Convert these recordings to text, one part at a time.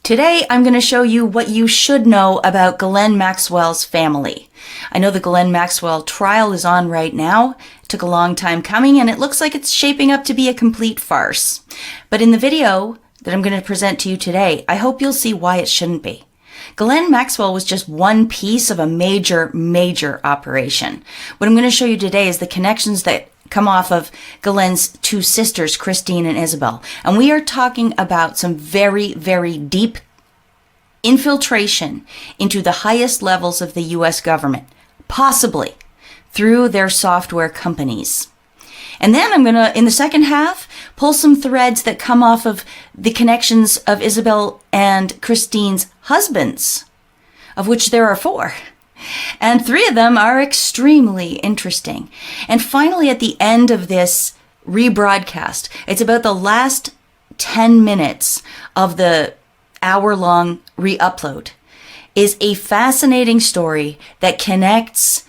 Today, I'm going to show you what you should know about Ghislaine Maxwell's family. I know the Ghislaine Maxwell trial is on right now. It took a long time coming, and it looks like it's shaping up to be a complete farce. But in the video that I'm going to present to you today, I hope you'll see why it shouldn't be. Ghislaine Maxwell was just one piece of a major operation. What I'm going to show you today is the connections that come off of Ghislaine's two sisters, Christine and Isabel. And we are talking about some very deep infiltration into the highest levels of the U.S. government, possibly through their software companies. And then I'm going to, in the second half, pull some threads that come off of the connections of Isabel and Christine's husbands, of which there are 4. And 3 of them are extremely interesting. And finally, at the end of this rebroadcast, it's about the last 10 minutes of the hour-long re-upload, is a fascinating story that connects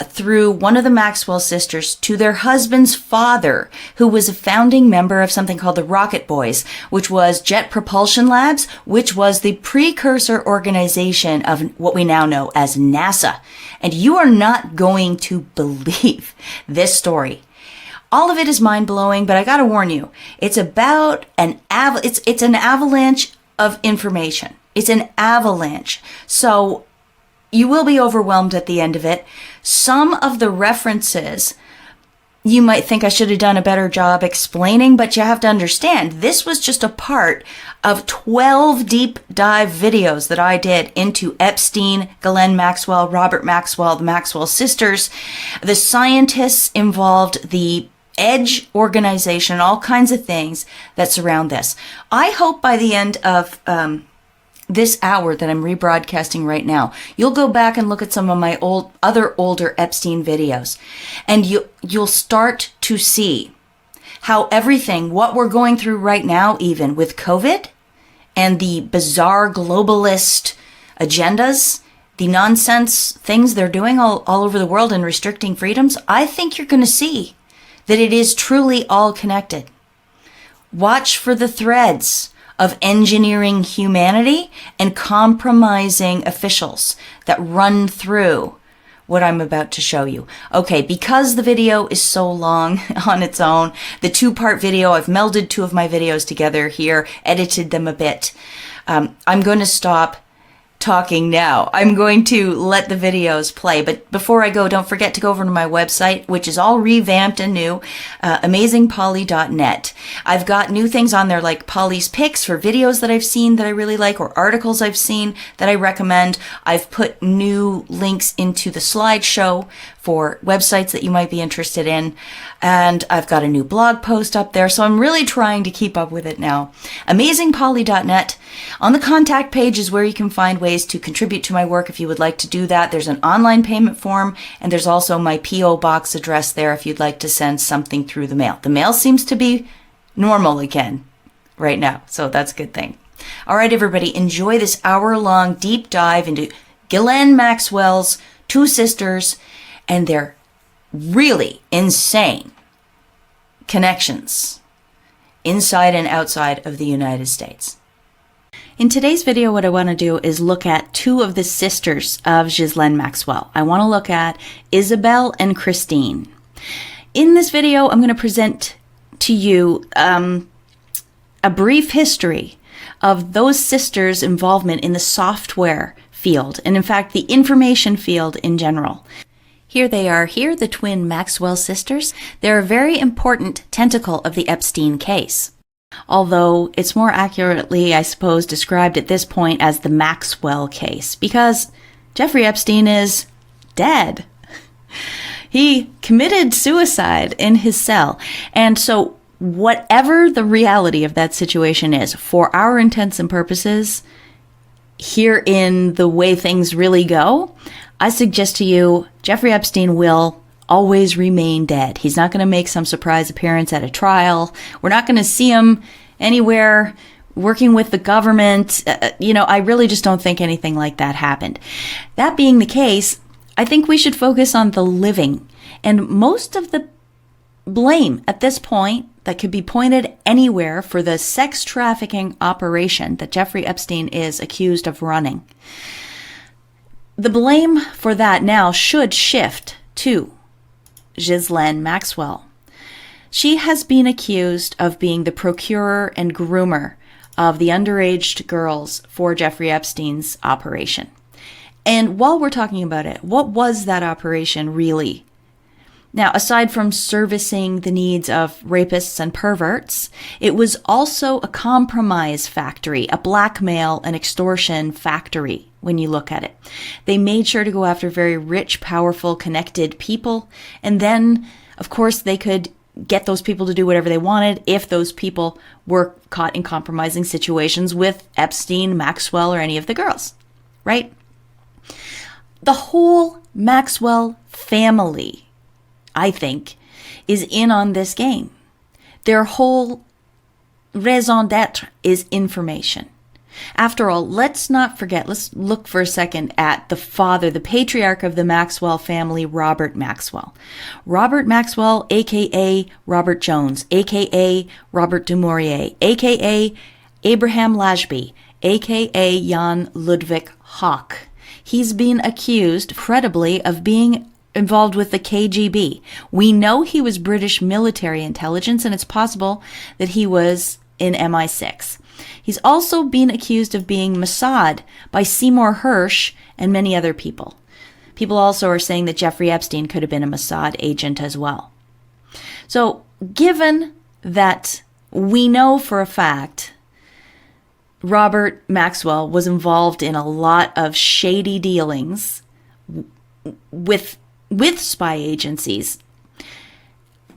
through one of the Maxwell sisters to their husband's father, who was a founding member of something called the Rocket Boys, which was Jet Propulsion Labs, which was the precursor organization of what we now know as NASA. And you are not going to believe this story. All of it is mind-blowing, but I gotta warn you, it's about it's an avalanche of information. It's an avalanche. So you will be overwhelmed at the end of it. Some of the references you might think I should have done a better job explaining, but you have to understand, this was just a part of 12 deep dive videos that I did into Epstein, Ghislaine Maxwell, Robert Maxwell, the Maxwell sisters, the scientists involved, the Edge organization, all kinds of things that surround this. I hope by the end of this hour that I'm rebroadcasting right now, you'll go back and look at some of my older Epstein videos, and you'll start to see how everything, what we're going through right now, even with COVID and the bizarre globalist agendas, the nonsense things they're doing all over the world and restricting freedoms, I think you're going to see that it is truly all connected. Watch for the threads of engineering humanity and compromising officials that run through what I'm about to show you. Okay, because the video is so long on its own, the 2-part video, I've melded 2 of my videos together here, edited them a bit. I'm going to stop talking now. I'm going to let the videos play, but before I go, don't forget to go over to my website, which is all revamped and new, amazingpolly.net. I've got new things on there like Polly's picks for videos that I've seen that I really like, or articles I've seen that I recommend. I've put new links into the slideshow for websites that you might be interested in, and I've got a new blog post up there, so I'm really trying to keep up with it now. amazingpolly.net. On the contact page is where you can find ways to contribute to my work if you would like to do that. There's an online payment form, and there's also my P.O. box address there if you'd like to send something through the mail. The mail seems to be normal again right now, so that's a good thing. All right, everybody, enjoy this hour-long deep dive into Ghislaine Maxwell's 2 sisters and their really insane connections inside and outside of the United States. In today's video, what I want to do is look at 2 of the sisters of Ghislaine Maxwell. I want to look at Isabel and Christine. In this video, I'm going to present to you a brief history of those sisters' involvement in the software field, and in fact, the information field in general. Here they are here, the twin Maxwell sisters. They're a very important tentacle of the Epstein case. Although it's more accurately, I suppose, described at this point as the Maxwell case, because Jeffrey Epstein is dead. He committed suicide in his cell. And so whatever the reality of that situation is, for our intents and purposes, here in the way things really go, I suggest to you, Jeffrey Epstein will always remain dead. He's not going to make some surprise appearance at a trial. We're not going to see him anywhere working with the government. I really just don't think anything like that happened. That being the case, I think we should focus on the living. And most of the blame at this point that could be pointed anywhere for the sex trafficking operation that Jeffrey Epstein is accused of running. The blame for that now should shift to Ghislaine Maxwell. She has been accused of being the procurer and groomer of the underage girls for Jeffrey Epstein's operation. And while we're talking about it, what was that operation really? Now, aside from servicing the needs of rapists and perverts, it was also a compromise factory, a blackmail and extortion factory when you look at it. They made sure to go after very rich, powerful, connected people. And then, of course, they could get those people to do whatever they wanted if those people were caught in compromising situations with Epstein, Maxwell, or any of the girls, right? The whole Maxwell family, I think, is in on this game. Their whole raison d'etre is information. After all, let's not forget, let's look for a second at the father, the patriarch of the Maxwell family, Robert Maxwell. Robert Maxwell, a.k.a. Robert Jones, a.k.a. Robert du Maurier, a.k.a. Abraham Lashby, a.k.a. Jan Ludwig Hock. He's been accused, credibly, of being involved with the KGB. We know he was British military intelligence, and it's possible that he was in MI6. He's also been accused of being Mossad by Seymour Hersh and many other people. People also are saying that Jeffrey Epstein could have been a Mossad agent as well. So, given that we know for a fact Robert Maxwell was involved in a lot of shady dealings with spy agencies,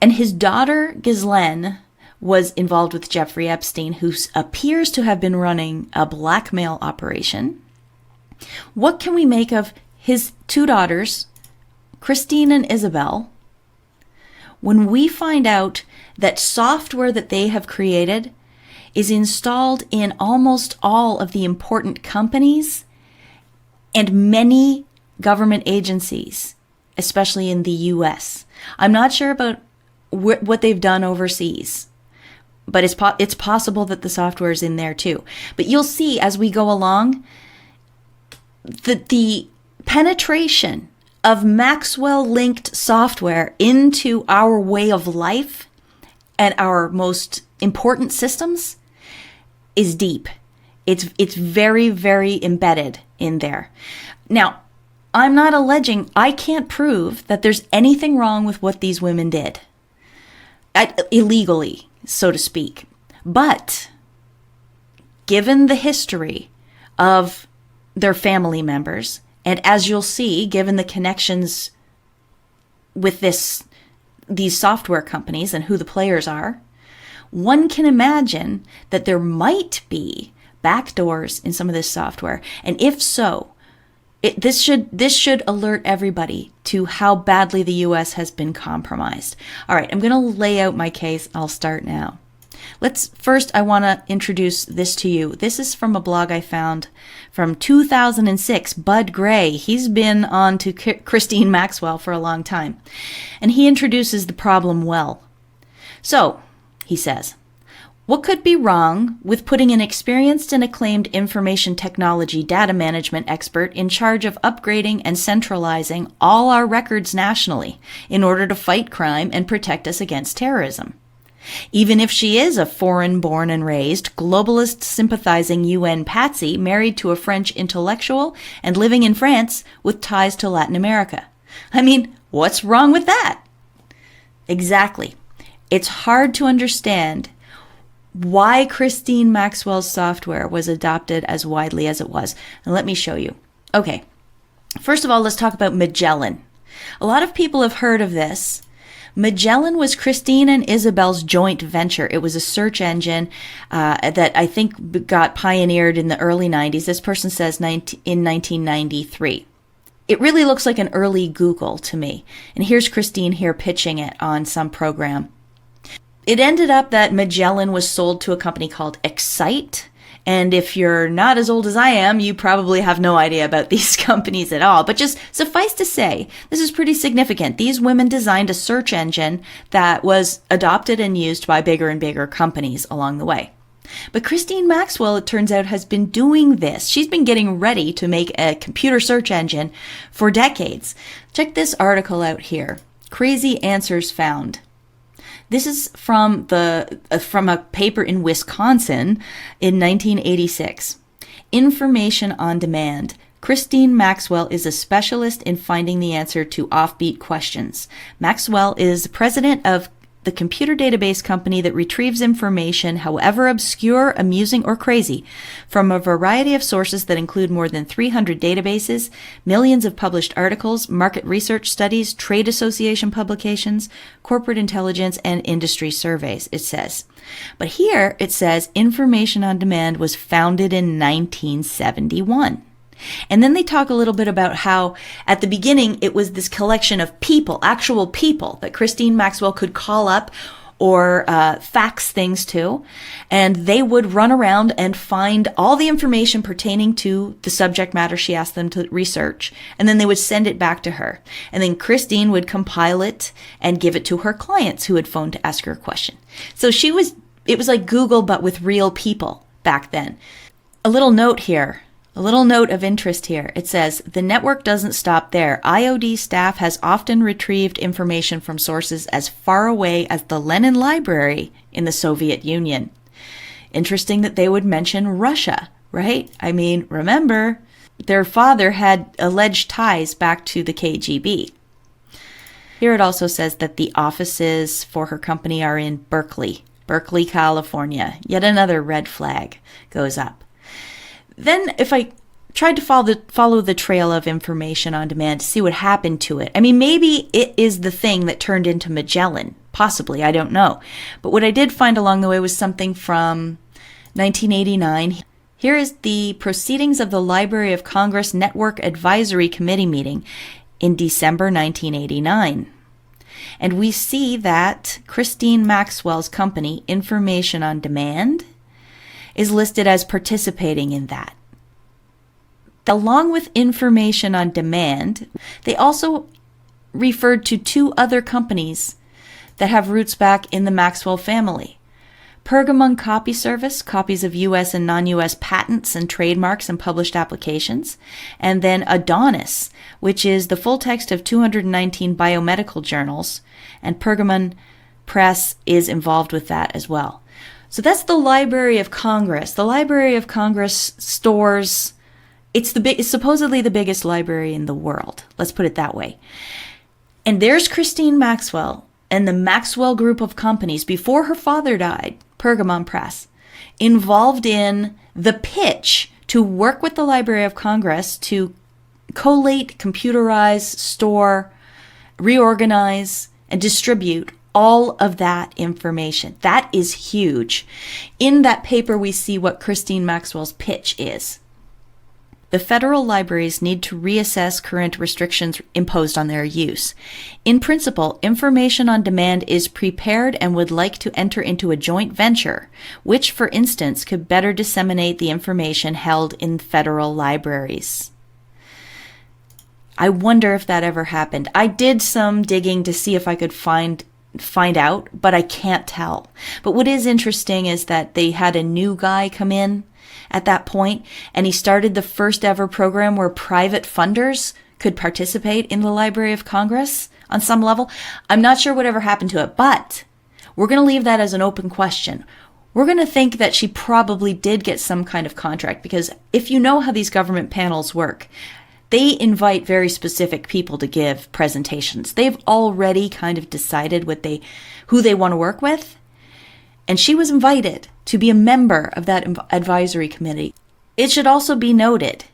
and his daughter Ghislaine was involved with Jeffrey Epstein, who appears to have been running a blackmail operation. What can we make of his two daughters, Christine and Isabel, when we find out that software that they have created is installed in almost all of the important companies and many government agencies, especially in the US? I'm not sure about what they've done overseas, but it's possible that the software is in there too. But you'll see as we go along that the penetration of Maxwell-linked software into our way of life and our most important systems is deep. It's very, very embedded in there. Now, I'm not alleging, I can't prove that there's anything wrong with what these women did. Illegally, so to speak. But given the history of their family members, and as you'll see, given the connections with these software companies and who the players are, one can imagine that there might be backdoors in some of this software. And if so, this should alert everybody to how badly the U.S. has been compromised. All right, I'm going to lay out my case. I'll start now. First, I want to introduce this to you. This is from a blog I found from 2006. Bud Gray, he's been on to Christine Maxwell for a long time. And he introduces the problem well. So, he says, what could be wrong with putting an experienced and acclaimed information technology data management expert in charge of upgrading and centralizing all our records nationally in order to fight crime and protect us against terrorism? Even if she is a foreign-born and raised, globalist-sympathizing UN patsy married to a French intellectual and living in France with ties to Latin America. I mean, what's wrong with that? Exactly. It's hard to understand why Christine Maxwell's software was adopted as widely as it was. And let me show you. Okay, first of all, let's talk about Magellan. A lot of people have heard of this. Magellan was Christine and Isabel's joint venture. It was a search engine that I think got pioneered in the early 90s. This person says in 1993. It really looks like an early Google to me. And here's Christine here pitching it on some program. It ended up that Magellan was sold to a company called Excite, And if you're not as old as I am, you probably have no idea about these companies at all. But just suffice to say, this is pretty significant. These women designed a search engine that was adopted and used by bigger and bigger companies along the way. But Ghislaine Maxwell, it turns out, has been doing this. She's been getting ready to make a computer search engine for decades. Check this article out here. Crazy answers found. This is from a paper in Wisconsin in 1986. Information on demand. Ghislaine Maxwell is a specialist in finding the answer to offbeat questions. Maxwell is president of the computer database company that retrieves information, however obscure, amusing, or crazy, from a variety of sources that include more than 300 databases, millions of published articles, market research studies, trade association publications, corporate intelligence, and industry surveys, it says. But here it says Information on Demand was founded in 1971. And then they talk a little bit about how at the beginning it was this collection of people, actual people that Ghislaine Maxwell could call up or fax things to, and they would run around and find all the information pertaining to the subject matter she asked them to research, and then they would send it back to her. And then Ghislaine would compile it and give it to her clients who had phoned to ask her a question. So it was like Google, but with real people back then. A little note here. A little note of interest here. It says, the network doesn't stop there. IOD staff has often retrieved information from sources as far away as the Lenin Library in the Soviet Union. Interesting that they would mention Russia, right? I mean, remember, their father had alleged ties back to the KGB. Here it also says that the offices for her company are in Berkeley, California. Yet another red flag goes up. Then if I tried to follow the trail of Information on Demand to see what happened to it, I mean, maybe it is the thing that turned into Magellan. Possibly, I don't know. But what I did find along the way was something from 1989. Here is the Proceedings of the Library of Congress Network Advisory Committee meeting in December 1989. And we see that Ghislaine Maxwell's company, Information on Demand, is listed as participating in that. Along with Information on Demand, they also referred to two other companies that have roots back in the Maxwell family. Pergamon Copy Service, copies of U.S. and non-U.S. patents and trademarks and published applications, and then Adonis, which is the full text of 219 biomedical journals, and Pergamon Press is involved with that as well. So that's the Library of Congress. The Library of Congress stores, it's supposedly the biggest library in the world. Let's put it that way. And there's Ghislaine Maxwell and the Maxwell group of companies before her father died, Pergamon Press, involved in the pitch to work with the Library of Congress to collate, computerize, store, reorganize, and distribute all of that information. That is huge. In that paper, we see what Ghislaine Maxwell's pitch is. The federal libraries need to reassess current restrictions imposed on their use. In principle, Information on Demand is prepared and would like to enter into a joint venture, which, for instance, could better disseminate the information held in federal libraries. I wonder if that ever happened. I did some digging to see if I could find out, but I can't tell. But what is interesting is that they had a new guy come in at that point, and he started the first ever program where private funders could participate in the Library of Congress on some level. I'm not sure whatever happened to it, but we're going to leave that as an open question. We're going to think that she probably did get some kind of contract, because if you know how these government panels work, they invite very specific people to give presentations. They've already kind of decided who they want to work with. And she was invited to be a member of that advisory committee. It should also be noted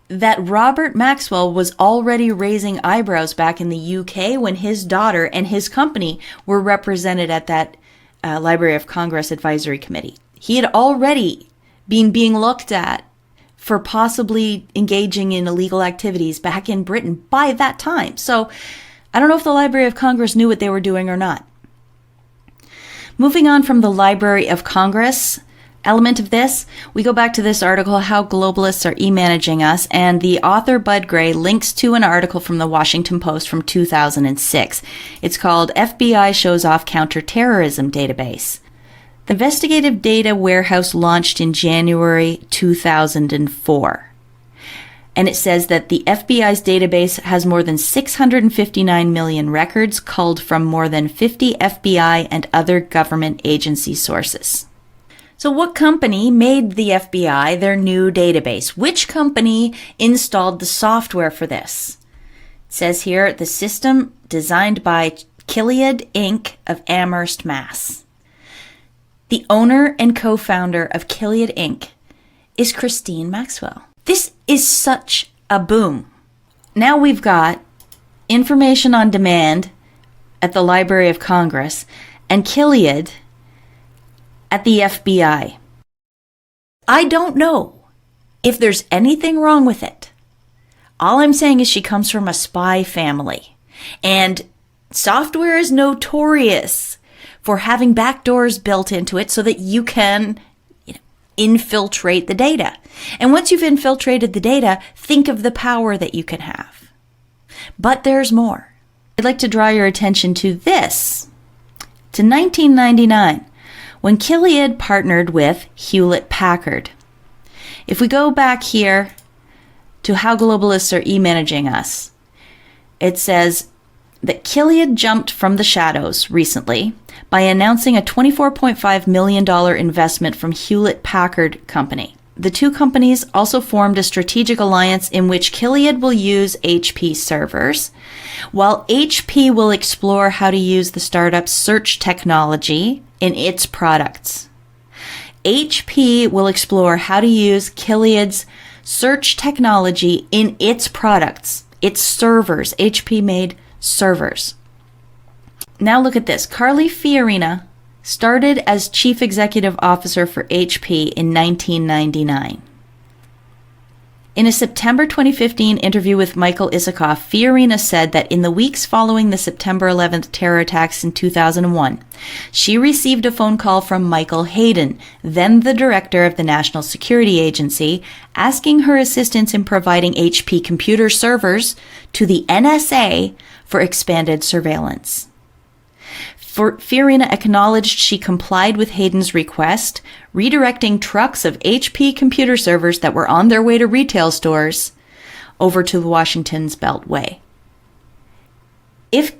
that Robert Maxwell was already raising eyebrows back in the UK when his daughter and his company were represented at that Library of Congress advisory committee. He had already been being looked at for possibly engaging in illegal activities back in Britain by that time. So I don't know if the Library of Congress knew what they were doing or not. Moving on from the Library of Congress, element of this, we go back to this article, How Globalists Are E-Managing Us, and the author Bud Gray links to an article from the Washington Post from 2006. It's called FBI Shows Off Counterterrorism Database. The investigative data warehouse launched in January 2004. And it says that the FBI's database has more than 659 million records culled from more than 50 FBI and other government agency sources. So what company made the FBI their new database? Which company installed the software for this? It says here, the system designed by Gilead Inc. of Amherst, Mass. The owner and co-founder of Gilead Inc. is Ghislaine Maxwell. This is such a boom. Now we've got information on demand at the Library of Congress and Gilead at the FBI. I don't know if there's anything wrong with it. All I'm saying is she comes from a spy family. And software is notorious for having backdoors built into it so that you can infiltrate the data. And once you've infiltrated the data, think of the power that you can have. But there's more. I'd like to draw your attention to this. To 1999, when Gilead partnered with Hewlett-Packard. If we go back here to How Globalists Are E-Managing Us, it says that Gilead jumped from the shadows recently by announcing a $24.5 million investment from Hewlett-Packard Company. The two companies also formed a strategic alliance in which Gilead will use HP servers, while HP will explore how to use the startup's search technology in its products. HP will explore how to use Gilead's search technology in its products, its servers. HP made servers. Now look at this. Carly Fiorina started as chief executive officer for HP in 1999. In a September 2015 interview with Michael Isikoff, Fiorina said that in the weeks following the September 11th terror attacks in 2001, she received a phone call from Michael Hayden, then the director of the National Security Agency, asking her assistance in providing HP computer servers to the NSA for expanded surveillance. Fiorina acknowledged she complied with Hayden's request, redirecting trucks of HP computer servers that were on their way to retail stores over to Washington's Beltway. If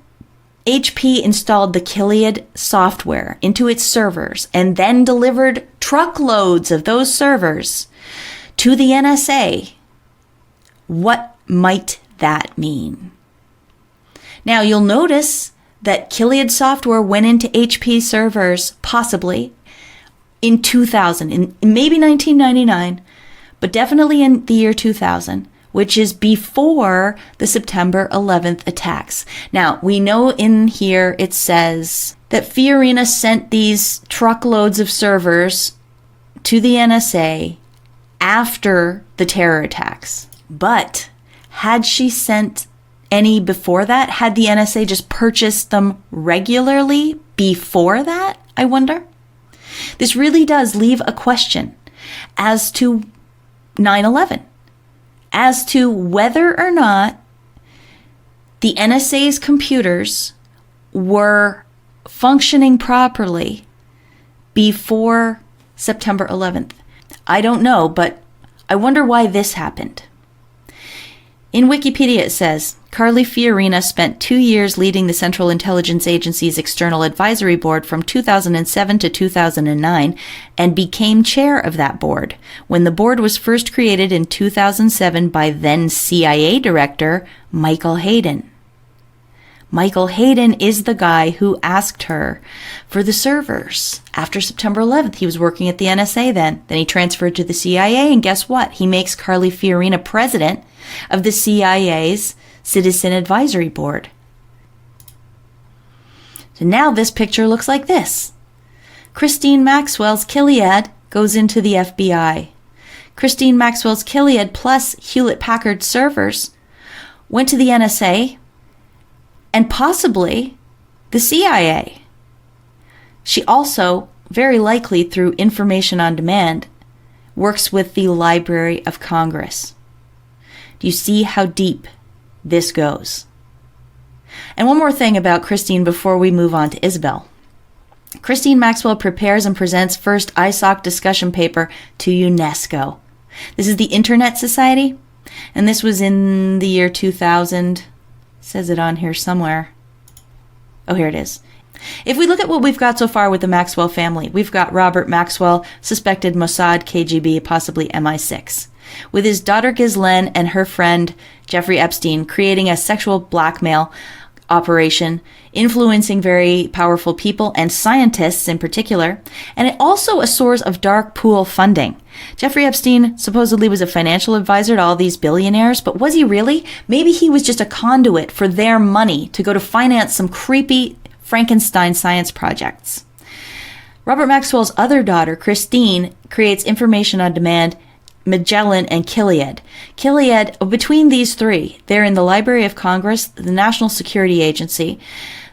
HP installed the Gilead software into its servers and then delivered truckloads of those servers to the NSA, what might that mean? Now you'll notice that Gilead software went into HP servers possibly in 2000, in maybe 1999, but definitely in the year 2000, which is before the September 11th attacks. Now, we know in here it says that Fiorina sent these truckloads of servers to the NSA after the terror attacks. But had she sent any before that? Had the NSA just purchased them regularly before that, I wonder? This really does leave a question as to 9/11, as to whether or not the NSA's computers were functioning properly before September 11th. I don't know, but I wonder why this happened. In Wikipedia it says, Carly Fiorina spent 2 years leading the Central Intelligence Agency's External Advisory Board from 2007 to 2009 and became chair of that board when the board was first created in 2007 by then CIA Director Michael Hayden. Michael Hayden is the guy who asked her for the servers after September 11th. He was working at the NSA then. Then he transferred to the CIA, and guess what? He makes Carly Fiorina president of the CIA's Citizen Advisory Board. So now this picture looks like this. Ghislaine Maxwell's Gilead goes into the FBI. Ghislaine Maxwell's Gilead plus Hewlett-Packard servers went to the NSA and possibly the CIA. She also very likely through information on demand, works with the Library of Congress. Do you see how deep this goes? And one more thing about Christine before we move on to Isabel. Christine Maxwell prepares and presents first ISOC discussion paper to UNESCO. This is the Internet Society, and this was in the year 2000. It says it on here somewhere. Oh, here it is. If we look at what we've got so far with the Maxwell family, we've got Robert Maxwell, suspected Mossad, KGB, possibly MI6, with his daughter Ghislaine and her friend Jeffrey Epstein creating a sexual blackmail operation, influencing very powerful people and scientists in particular, and it also a source of dark pool funding. Jeffrey Epstein supposedly was a financial advisor to all these billionaires, but was he really? Maybe he was just a conduit for their money to go to finance some creepy Frankenstein science projects. Robert Maxwell's other daughter, Christine, creates information on demand, Magellan and Gilead. Gilead, between these three, they're in the Library of Congress, the National Security Agency,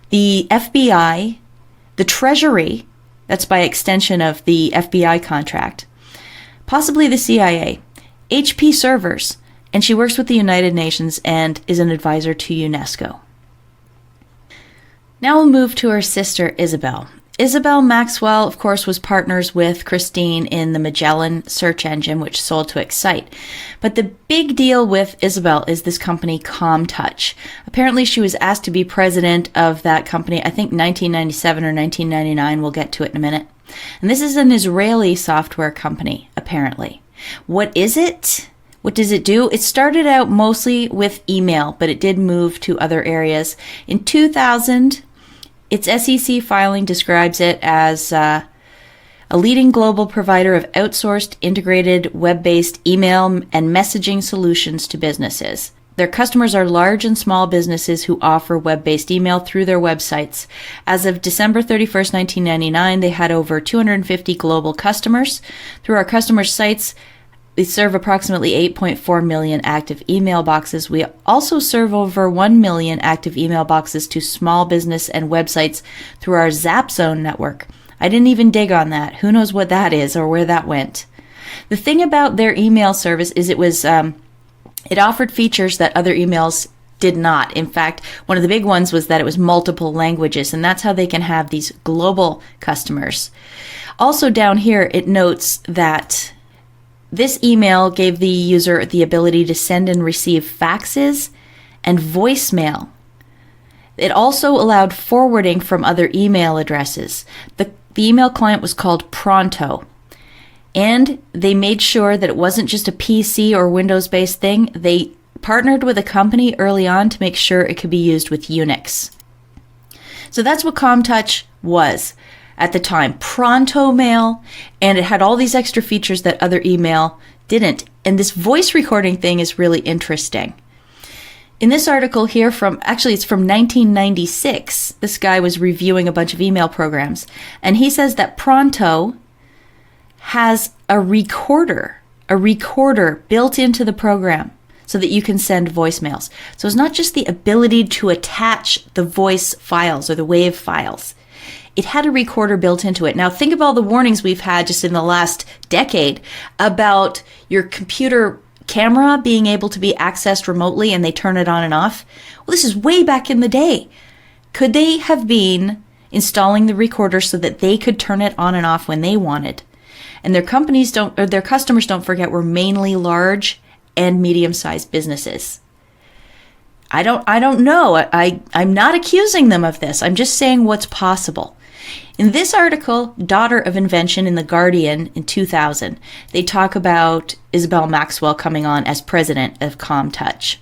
the FBI, the Treasury, that's by extension of the FBI contract, possibly the CIA, HP servers, and she works with the United Nations and is an advisor to UNESCO. Now we'll move to her sister, Isabel. Isabel Maxwell, of course, was partners with Christine in the Magellan search engine, which sold to Excite. But the big deal with Isabel is this company, ComTouch. Apparently, she was asked to be president of that company, I think 1997 or 1999. We'll get to it in a minute. And this is an Israeli software company, apparently. What is it? What does it do? It started out mostly with email, but it did move to other areas. In 2000, its SEC filing describes it as a leading global provider of outsourced, integrated, web-based email and messaging solutions to businesses. Their customers are large and small businesses who offer web-based email through their websites. As of December 31st, 1999, they had over 250 global customers. Through our customers' sites, we serve approximately 8.4 million active email boxes. We also serve over 1 million active email boxes to small business and websites through our ZapZone network. I didn't even dig on that. Who knows what that is or where that went? The thing about their email service is it offered features that other emails did not. In fact, one of the big ones was that it was multiple languages, and that's how they can have these global customers. Also down here, it notes that this email gave the user the ability to send and receive faxes and voicemail. It also allowed forwarding from other email addresses. The email client was called Pronto. And they made sure that it wasn't just a PC or Windows-based thing. They partnered with a company early on to make sure it could be used with Unix. So that's what ComTouch was at the time. Pronto Mail, and it had all these extra features that other email didn't. And this voice recording thing is really interesting. In this article here it's from 1996, this guy was reviewing a bunch of email programs, and he says that Pronto has a recorder built into the program so that you can send voicemails. So it's not just the ability to attach the voice files or the WAV files. It had a recorder built into it. Now think of all the warnings we've had just in the last decade about your computer camera being able to be accessed remotely and they turn it on and off. Well, this is way back in the day. Could they have been installing the recorder so that they could turn it on and off when they wanted? And their customers, don't forget, were mainly large and medium-sized businesses. I don't know. I'm not accusing them of this. I'm just saying what's possible. In this article, Daughter of Invention in The Guardian in 2000, they talk about Isabel Maxwell coming on as president of ComTouch.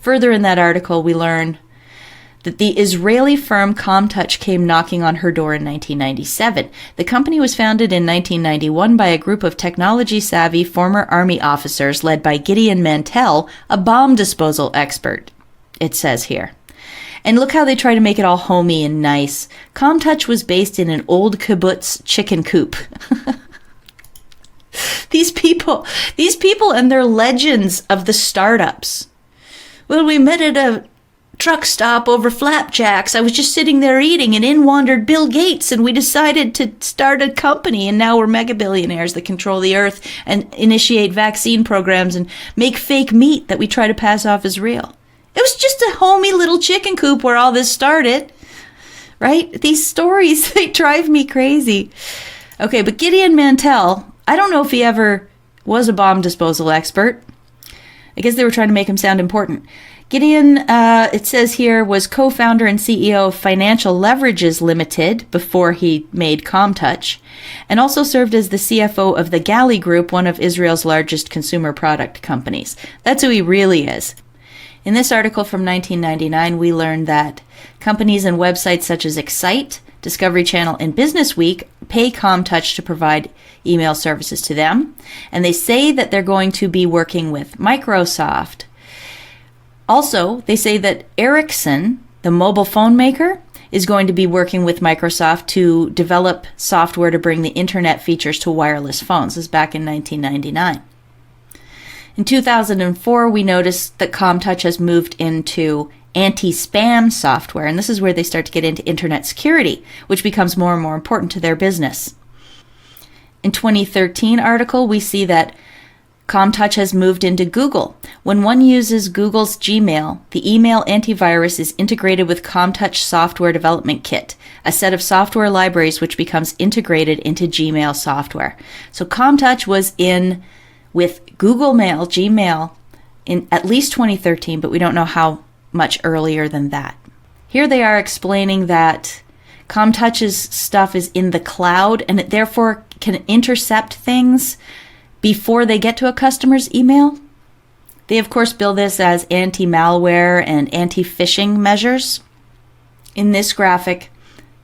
Further in that article, we learn that the Israeli firm ComTouch came knocking on her door in 1997. The company was founded in 1991 by a group of technology-savvy former Army officers led by Gideon Mantell, a bomb disposal expert, it says here. And look how they try to make it all homey and nice. ComTouch was based in an old kibbutz chicken coop. These people and their legends of the startups. Well, we met at a truck stop over flapjacks. I was just sitting there eating, and in wandered Bill Gates, and we decided to start a company, and now we're mega billionaires that control the earth and initiate vaccine programs and make fake meat that we try to pass off as real. It was just a homey little chicken coop where all this started, right? These stories, they drive me crazy. Okay, but Gideon Mantell, I don't know if he ever was a bomb disposal expert. I guess they were trying to make him sound important. Gideon, it says here, was co-founder and CEO of Financial Leverages Limited before he made ComTouch, and also served as the CFO of the Galley Group, one of Israel's largest consumer product companies. That's who he really is. In this article from 1999, we learned that companies and websites such as Excite, Discovery Channel, and Business Week pay ComTouch to provide email services to them, and they say that they're going to be working with Microsoft. Also, they say that Ericsson, the mobile phone maker, is going to be working with Microsoft to develop software to bring the internet features to wireless phones. This is back in 1999. In 2004, we noticed that ComTouch has moved into anti-spam software, and this is where they start to get into internet security, which becomes more and more important to their business. In 2013 article, we see that ComTouch has moved into Google. When one uses Google's Gmail, the email antivirus is integrated with ComTouch Software Development Kit, a set of software libraries which becomes integrated into Gmail software. So ComTouch was in with Google Mail, Gmail, in at least 2013, but we don't know how much earlier than that. Here they are explaining that ComTouch's stuff is in the cloud, and it therefore can intercept things before they get to a customer's email. They, of course, bill this as anti-malware and anti-phishing measures. In this graphic,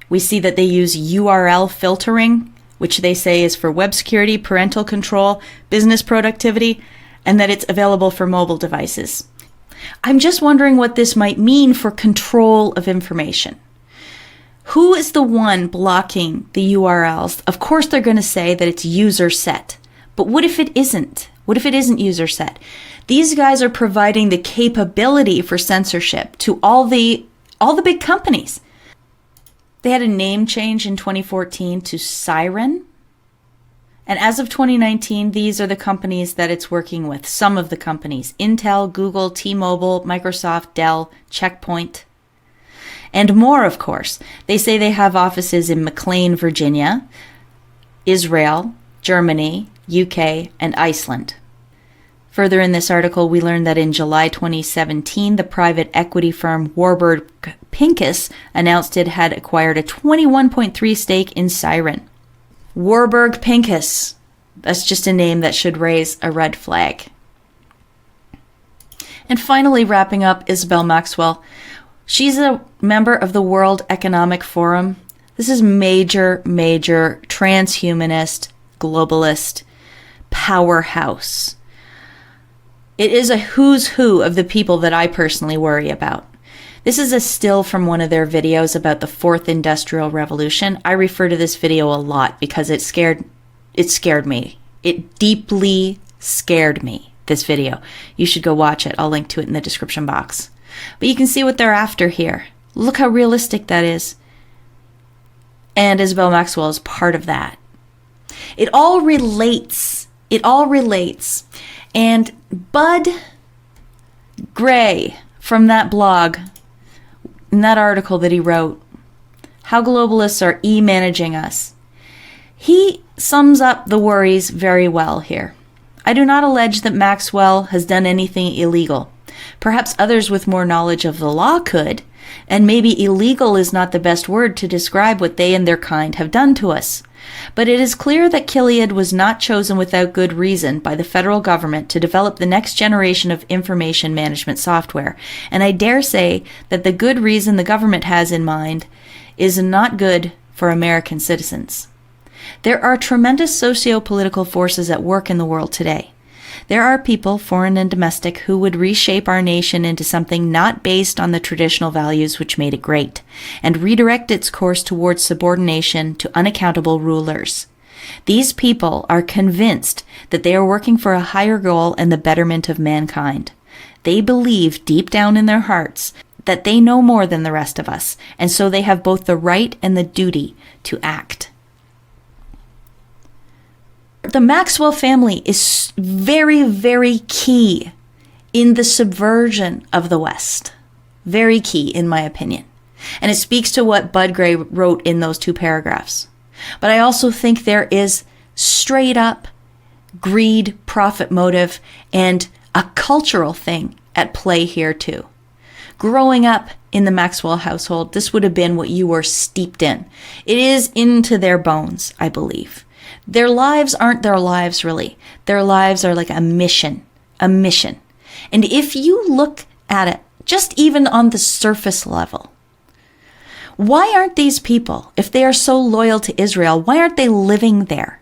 we see that they use URL filtering, which they say is for web security, parental control, business productivity, and that it's available for mobile devices. I'm just wondering what this might mean for control of information. Who is the one blocking the URLs? Of course, they're going to say that it's user set. But what if it isn't? What if it isn't user set? These guys are providing the capability for censorship to all the big companies. They had a name change in 2014 to Siren. And as of 2019, these are the companies that it's working with. Some of the companies: Intel, Google, T-Mobile, Microsoft, Dell, Checkpoint, and more, of course. They say they have offices in McLean, Virginia, Israel, Germany, UK, and Iceland. Further in this article, we learned that in July 2017, the private equity firm Warburg Pincus announced it had acquired a 21.3% stake in Siren. Warburg Pincus. That's just a name that should raise a red flag. And finally, wrapping up, Isabel Maxwell. She's a member of the World Economic Forum. This is major transhumanist, globalist powerhouse. It is a who's who of the people that I personally worry about. This is a still from one of their videos about the fourth industrial revolution. I refer to this video a lot because it scared me. It deeply scared me, this video. You should go watch it. I'll link to it in the description box. But you can see what they're after here. Look how realistic that is. And Isabel Maxwell is part of that. It all relates. It all relates. And Bud Gray from that blog, in that article that he wrote, How Globalists Are E-Managing Us, he sums up the worries very well here. I do not allege that Maxwell has done anything illegal. Perhaps others with more knowledge of the law could, and maybe illegal is not the best word to describe what they and their kind have done to us. But it is clear that Gilead was not chosen without good reason by the federal government to develop the next generation of information management software, and I dare say that the good reason the government has in mind is not good for American citizens. There are tremendous socio-political forces at work in the world today. There are people, foreign and domestic, who would reshape our nation into something not based on the traditional values which made it great, and redirect its course towards subordination to unaccountable rulers. These people are convinced that they are working for a higher goal and the betterment of mankind. They believe deep down in their hearts that they know more than the rest of us, and so they have both the right and the duty to act. The Maxwell family is very, very key in the subversion of the West. Very key, in my opinion. And it speaks to what Bud Gray wrote in those 2 paragraphs. But I also think there is straight up greed, profit motive, and a cultural thing at play here too. Growing up in the Maxwell household, this would have been what you were steeped in. It is into their bones, I believe. Their lives aren't their lives, really. Their lives are like a mission. And if you look at it, just even on the surface level, why aren't these people, if they are so loyal to Israel, why aren't they living there?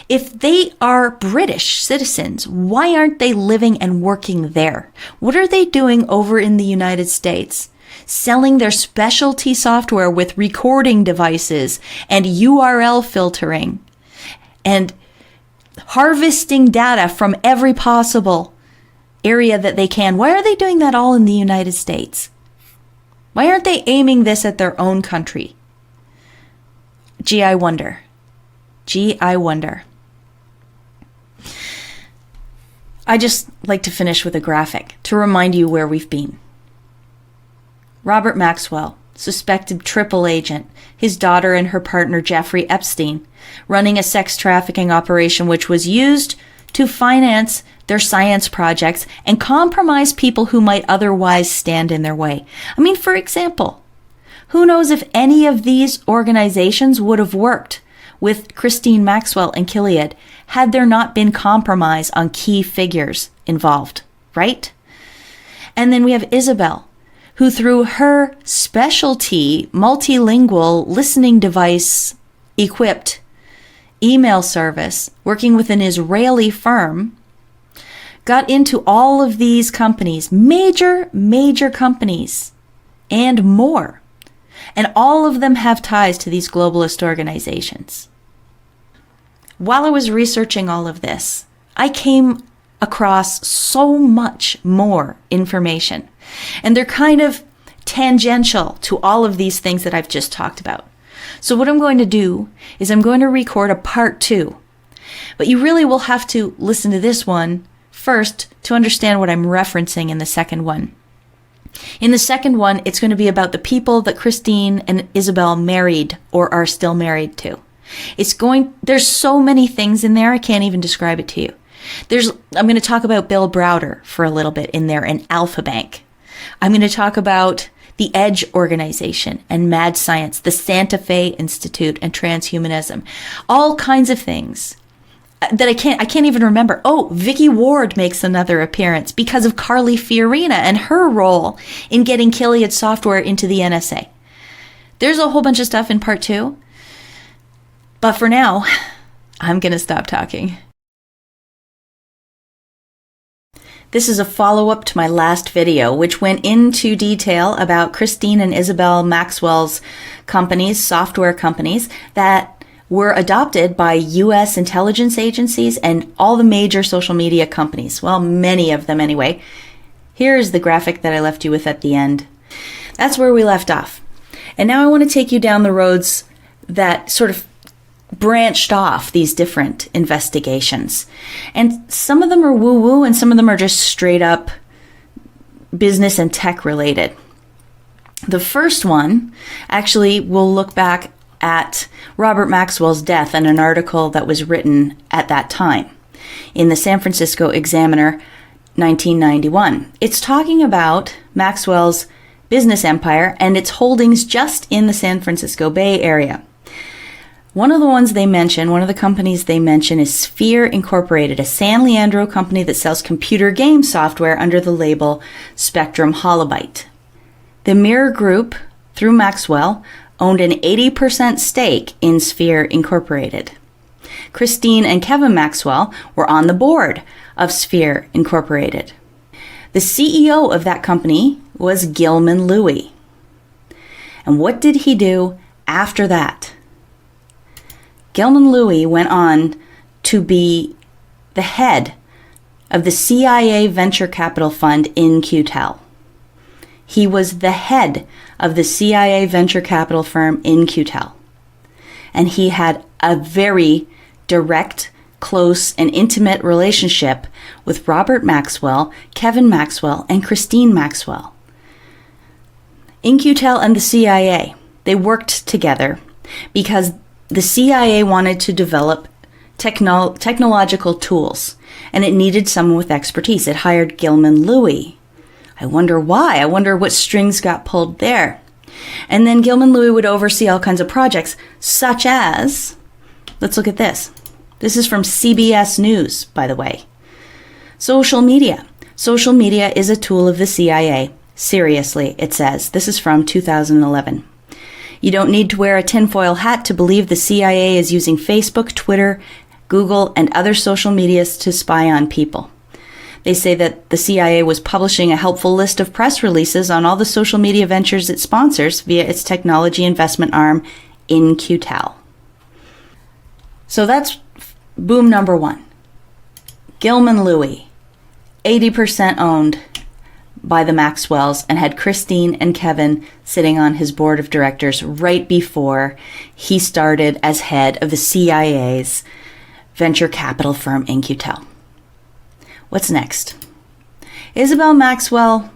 If they are British citizens, why aren't they living and working there? What are they doing over in the United States? Selling their specialty software with recording devices and URL filtering and harvesting data from every possible area that they can. Why are they doing that all in the United States? Why aren't they aiming this at their own country? Gee, I wonder. I just like to finish with a graphic to remind you where we've been. Robert Maxwell, suspected triple agent, his daughter and her partner Jeffrey Epstein, running a sex trafficking operation which was used to finance their science projects and compromise people who might otherwise stand in their way. I mean, for example, who knows if any of these organizations would have worked with Christine Maxwell and Gilead had there not been compromise on key figures involved, right? And then we have Isabel, who through her specialty multilingual listening device equipped email service, working with an Israeli firm, got into all of these companies, major companies, and more. And all of them have ties to these globalist organizations. While I was researching all of this, I came across so much more information. And they're kind of tangential to all of these things that I've just talked about. So what I'm going to do is I'm going to record a part 2. But you really will have to listen to this one first to understand what I'm referencing in the second one. In the second one, it's going to be about the people that Christine and Isabel married or are still married to. There's so many things in there, I can't even describe it to you. I'm going to talk about Bill Browder for a little bit in there and Alpha Bank. I'm going to talk about the EDGE organization and Mad Science, the Santa Fe Institute and transhumanism. All kinds of things that I can't even remember. Oh, Vicky Ward makes another appearance because of Carly Fiorina and her role in getting Gilead software into the NSA. There's a whole bunch of stuff in part 2. But for now, I'm going to stop talking. This is a follow-up to my last video, which went into detail about Christine and Isabel Maxwell's companies, software companies, that were adopted by U.S. intelligence agencies and all the major social media companies. Well, many of them anyway. Here's the graphic that I left you with at the end. That's where we left off. And now I want to take you down the roads that sort of branched off these different investigations. And some of them are woo-woo and some of them are just straight up business and tech related. The first one actually will look back at Robert Maxwell's death and an article that was written at that time in the San Francisco Examiner, 1991. It's talking about Maxwell's business empire and its holdings just in the San Francisco Bay Area. One of the companies they mention is Sphere Incorporated, a San Leandro company that sells computer game software under the label Spectrum Holobyte. The Mirror Group, through Maxwell, owned an 80% stake in Sphere Incorporated. Christine and Kevin Maxwell were on the board of Sphere Incorporated. The CEO of that company was Gilman Louie. And what did he do after that? Gilman Louie went on to be the head of the CIA venture capital fund in QTEL. He was the head of the CIA venture capital firm In-Q-Tel. And he had a very direct, close, and intimate relationship with Robert Maxwell, Kevin Maxwell, and Christine Maxwell. In-Q-Tel and the CIA, they worked together because the CIA wanted to develop technological tools, and it needed someone with expertise. It hired Gilman Louis. I wonder why. I wonder what strings got pulled there. And then Gilman Louis would oversee all kinds of projects, such as, let's look at this. This is from CBS News, by the way. Social media. Social media is a tool of the CIA. Seriously, it says. This is from 2011. You don't need to wear a tinfoil hat to believe the CIA is using Facebook, Twitter, Google, and other social medias to spy on people. They say that the CIA was publishing a helpful list of press releases on all the social media ventures it sponsors via its technology investment arm, In-Q-Tel. So that's boom number one. Gilman Louis, 80% owned by the Maxwells, and had Christine and Kevin sitting on his board of directors right before he started as head of the CIA's venture capital firm In-Q-Tel. What's next? Isabel Maxwell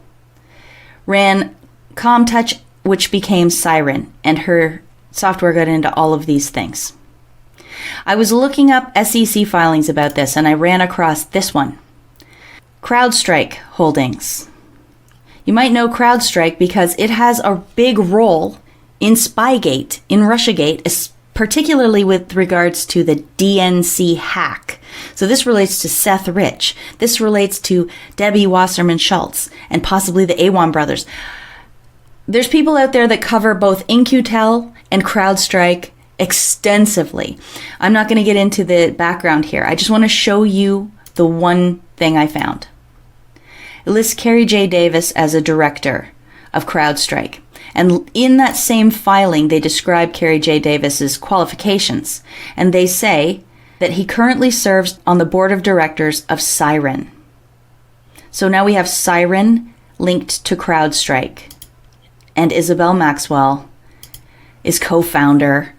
ran ComTouch, which became Siren, and her software got into all of these things. I was looking up SEC filings about this, and I ran across this one. CrowdStrike Holdings. You might know CrowdStrike because it has a big role in Spygate, in Russiagate, particularly with regards to the DNC hack. So this relates to Seth Rich. This relates to Debbie Wasserman Schultz and possibly the Awan brothers. There's people out there that cover both In-Q-Tel and CrowdStrike extensively. I'm not going to get into the background here. I just want to show you the one thing I found. It lists Carrie J. Davis as a director of CrowdStrike. And in that same filing, they describe Carrie J. Davis's qualifications. And they say that he currently serves on the board of directors of Siren. So now we have Siren linked to CrowdStrike. And Isabel Maxwell is co-founder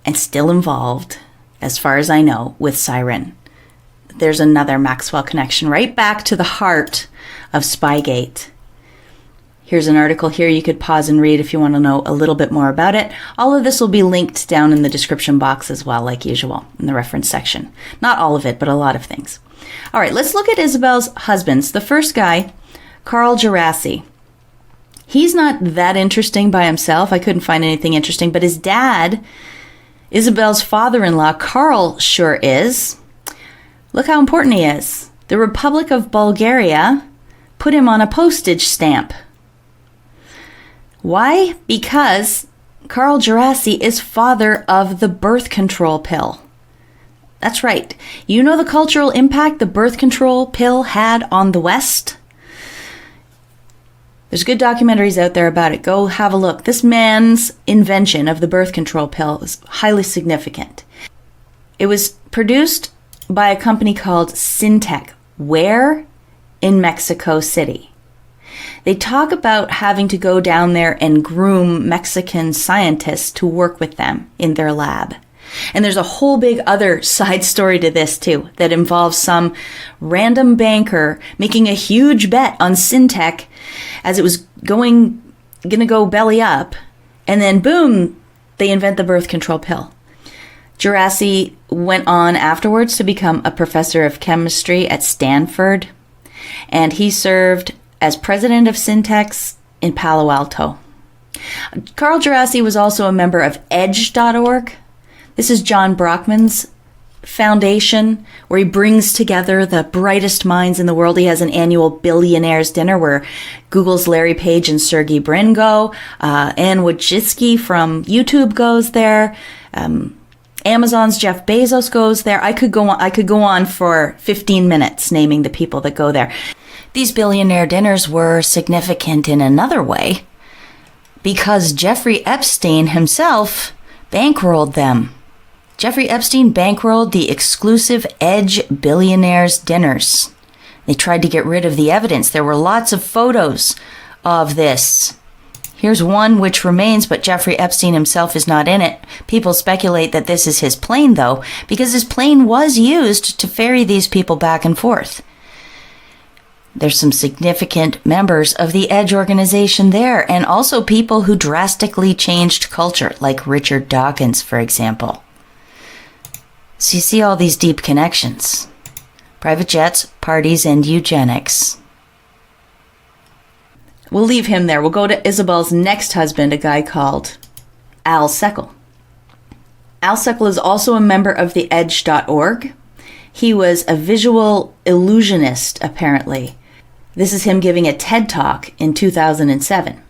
and still involved, as far as I know, with Siren. There's another Maxwell connection right back to the heart of Spygate. Here's an article here you could pause and read if you want to know a little bit more about it. All of this will be linked down in the description box as well, like usual, in the reference section. Not all of it, but a lot of things. All right, let's look at Isabel's husbands. The first guy, Carl Gerasi. He's not that interesting by himself. I couldn't find anything interesting, but his dad, Isabel's father-in-law, Carl, sure is. Look how important he is. The Republic of Bulgaria put him on a postage stamp. Why? Because Carl Gerasi is father of the birth control pill. That's right. You know the cultural impact the birth control pill had on the West? There's good documentaries out there about it. Go have a look. This man's invention of the birth control pill is highly significant. It was produced by a company called Syntec. Where? In Mexico City. They talk about having to go down there and groom Mexican scientists to work with them in their lab. And there's a whole big other side story to this too that involves some random banker making a huge bet on Syntec as it was going to go belly up, and then boom, they invent the birth control pill. Gerasi went on afterwards to become a professor of chemistry at Stanford, and he served as president of Syntex in Palo Alto. Carl Gerasi was also a member of Edge.org. This is John Brockman's foundation, where he brings together the brightest minds in the world. He has an annual billionaires dinner where Google's Larry Page and Sergey Brin go. Ann Wojcicki from YouTube goes there. Amazon's Jeff Bezos goes there. I could go on for 15 minutes naming the people that go there. These billionaire dinners were significant in another way because Jeffrey Epstein himself bankrolled them. Jeffrey Epstein bankrolled the exclusive Edge Billionaires dinners. They tried to get rid of the evidence. There were lots of photos of this. Here's one which remains, but Jeffrey Epstein himself is not in it. People speculate that this is his plane, though, because his plane was used to ferry these people back and forth. There's some significant members of the EDGE organization there, and also people who drastically changed culture, like Richard Dawkins, for example. So you see all these deep connections. Private jets, parties, and eugenics. We'll leave him there. We'll go to Isabel's next husband, a guy called Al Seckel. Al Seckel is also a member of the edge.org. He was a visual illusionist, apparently. This is him giving a TED Talk in 2007.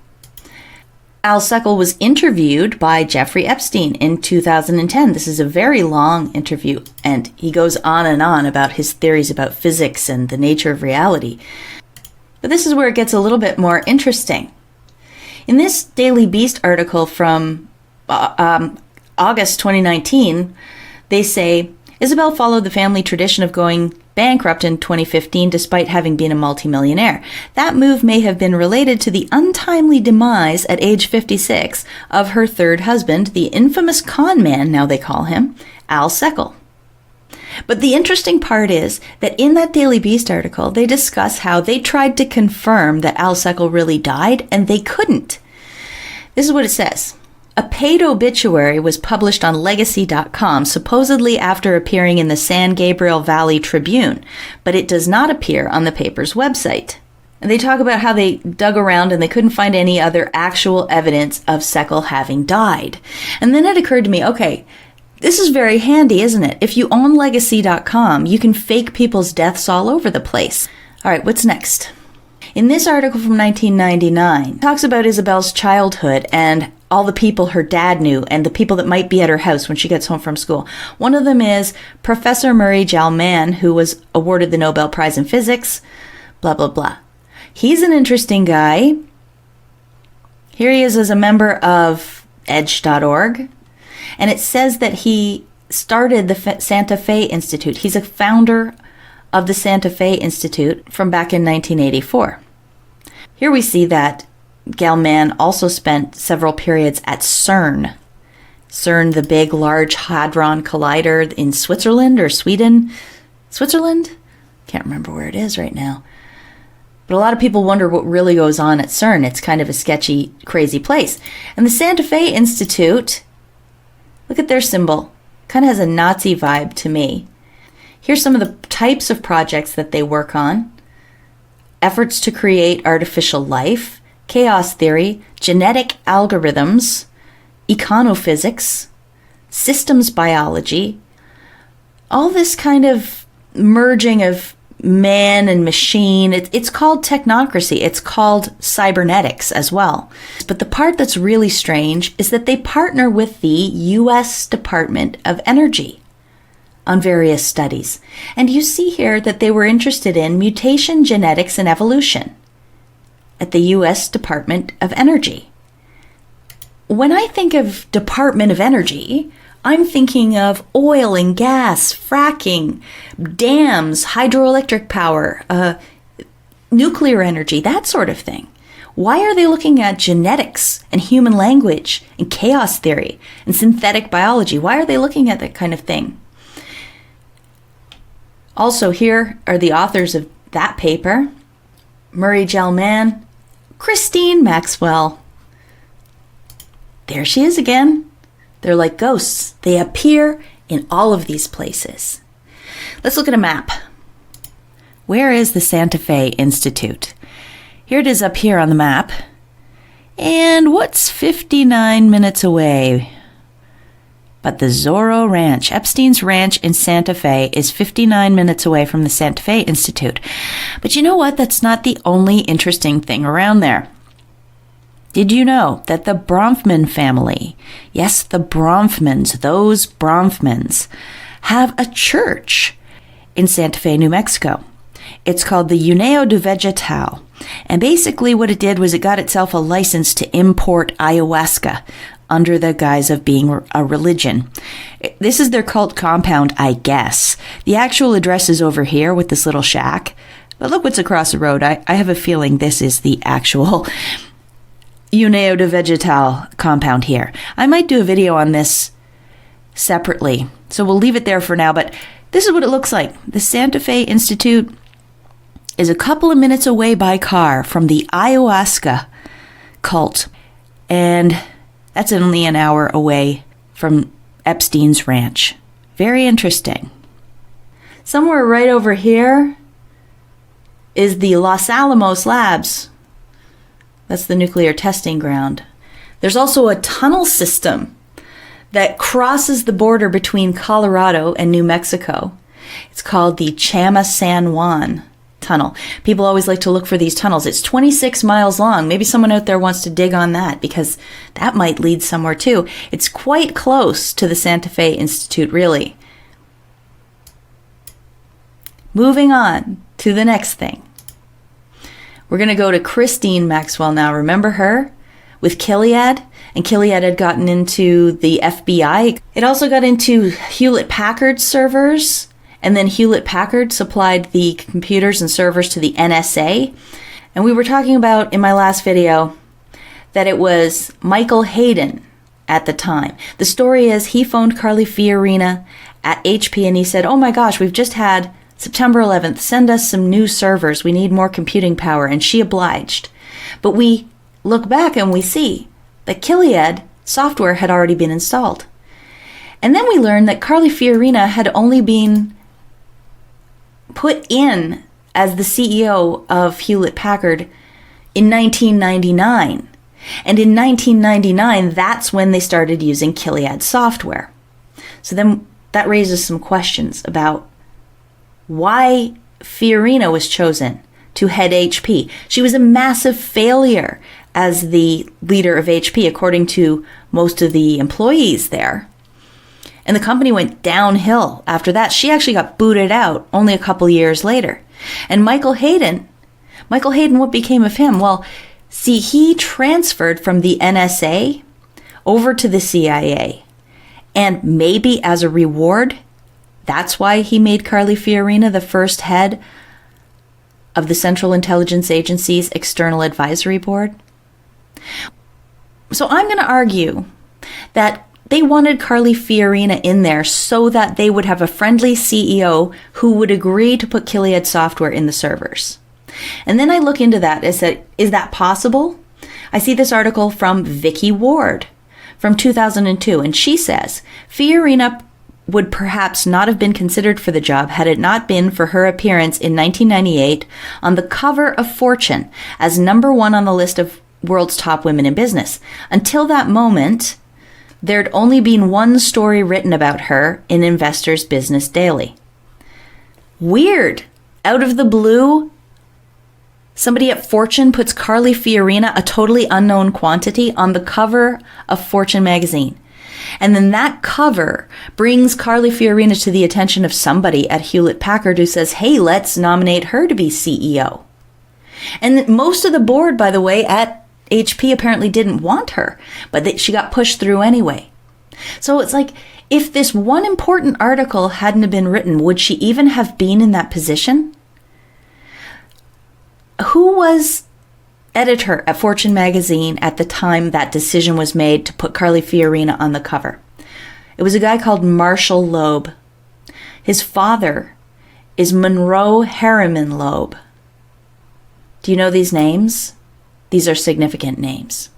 Al Seckel was interviewed by Jeffrey Epstein in 2010. This is a very long interview, and he goes on and on about his theories about physics and the nature of reality. But this is where it gets a little bit more interesting. In this Daily Beast article from August 2019, they say, Isabel followed the family tradition of going bankrupt in 2015 despite having been a multimillionaire. That move may have been related to the untimely demise at age 56 of her third husband, the infamous con man, now they call him, Al Seckel. But the interesting part is that in that Daily Beast article, they discuss how they tried to confirm that Al Seckel really died, and they couldn't. This is what it says. A paid obituary was published on Legacy.com, supposedly after appearing in the San Gabriel Valley Tribune, but it does not appear on the paper's website. And they talk about how they dug around and they couldn't find any other actual evidence of Seckel having died. And then it occurred to me, okay, this is very handy, isn't it? If you own Legacy.com, you can fake people's deaths all over the place. All right, what's next? In this article from 1999, it talks about Isabel's childhood and all the people her dad knew and the people that might be at her house when she gets home from school. One of them is Professor Murray Gell-Mann, who was awarded the Nobel Prize in Physics, blah, blah, blah. He's an interesting guy. Here he is as a member of edge.org. And it says that he started the Santa Fe Institute. He's a founder of the Santa Fe Institute from back in 1984. Here we see that Gell-Mann also spent several periods at CERN. CERN, the big, large Hadron Collider in Switzerland or Sweden. Switzerland? Can't remember where it is right now. But a lot of people wonder what really goes on at CERN. It's kind of a sketchy, crazy place. And the Santa Fe Institute, look at their symbol. Kind of has a Nazi vibe to me. Here's some of the types of projects that they work on. Efforts to create artificial life, chaos theory, genetic algorithms, econophysics, systems biology, all this kind of merging of man and machine. It's called technocracy. It's called cybernetics as well. But the part that's really strange is that they partner with the U.S. Department of Energy on various studies. And you see here that they were interested in mutation, genetics, and evolution at the U.S. Department of Energy. When I think of Department of Energy, I'm thinking of oil and gas, fracking, dams, hydroelectric power, nuclear energy, that sort of thing. Why are they looking at genetics and human language and chaos theory and synthetic biology? Why are they looking at that kind of thing? Also, here are the authors of that paper: Murray Gell-Mann, Christine Maxwell. There she is again. They're like ghosts. They appear in all of these places. Let's look at a map. Where is the Santa Fe Institute? Here it is up here on the map. And what's 59 minutes away? But the Zorro Ranch, Epstein's ranch in Santa Fe, is 59 minutes away from the Santa Fe Institute. But you know what? That's not the only interesting thing around there. Did you know that the Bronfman family, yes, the Bronfmans, those Bronfmans, have a church in Santa Fe, New Mexico? It's called the União do Vegetal. And basically what it did was it got itself a license to import ayahuasca under the guise of being a religion. This is their cult compound, I guess. The actual address is over here with this little shack. But look what's across the road. I have a feeling this is the actual Uneo de Vegetal compound here. I might do a video on this separately, so we'll leave it there for now. But this is what it looks like. The Santa Fe Institute is a couple of minutes away by car from the ayahuasca cult, and that's only an hour away from Epstein's ranch. Very interesting. Somewhere right over here is the Los Alamos Labs. That's the nuclear testing ground. There's also a tunnel system that crosses the border between Colorado and New Mexico. It's called the Chama San Juan Tunnel. People always like to look for these tunnels. It's 26 miles long. Maybe someone out there wants to dig on that, because that might lead somewhere too. It's quite close to the Santa Fe Institute, really. Moving on to the next thing. We're going to go to Christine Maxwell now. Remember her? With Gilead? And Gilead had gotten into the FBI. It also got into Hewlett-Packard servers. And then Hewlett-Packard supplied the computers and servers to the NSA. And we were talking about, in my last video, that it was Michael Hayden at the time. The story is he phoned Carly Fiorina at HP and he said, "Oh my gosh, we've just had September 11th, send us some new servers. We need more computing power." And she obliged. But we look back and we see that Gilead software had already been installed. And then we learned that Carly Fiorina had only been put in as the CEO of Hewlett-Packard in 1999. And in 1999, that's when they started using Gilead software. So then that raises some questions about why Fiorina was chosen to head HP. She was a massive failure as the leader of HP, according to most of the employees there. And the company went downhill after that. She actually got booted out only a couple years later. And Michael Hayden, what became of him? Well, see, he transferred from the NSA over to the CIA. And maybe as a reward, that's why he made Carly Fiorina the first head of the Central Intelligence Agency's External Advisory Board. So I'm going to argue that they wanted Carly Fiorina in there so that they would have a friendly CEO who would agree to put Gilead software in the servers. And then I look into that. Is that possible? I see this article from Vicky Ward from 2002, and she says, Fiorina would perhaps not have been considered for the job had it not been for her appearance in 1998 on the cover of Fortune as #1 on the list of world's top women in business. Until that moment, there'd only been one story written about her in Investor's Business Daily. Weird. Out of the blue, somebody at Fortune puts Carly Fiorina, a totally unknown quantity, on the cover of Fortune magazine. And then that cover brings Carly Fiorina to the attention of somebody at Hewlett-Packard who says, hey, let's nominate her to be CEO. And most of the board, by the way, at HP apparently didn't want her, but she got pushed through anyway. So it's like, if this one important article hadn't have been written, would she even have been in that position? Who was editor at Fortune magazine at the time that decision was made to put Carly Fiorina on the cover? It was a guy called Marshall Loeb. His father is Monroe Harriman Loeb. Do you know these names? These are significant names.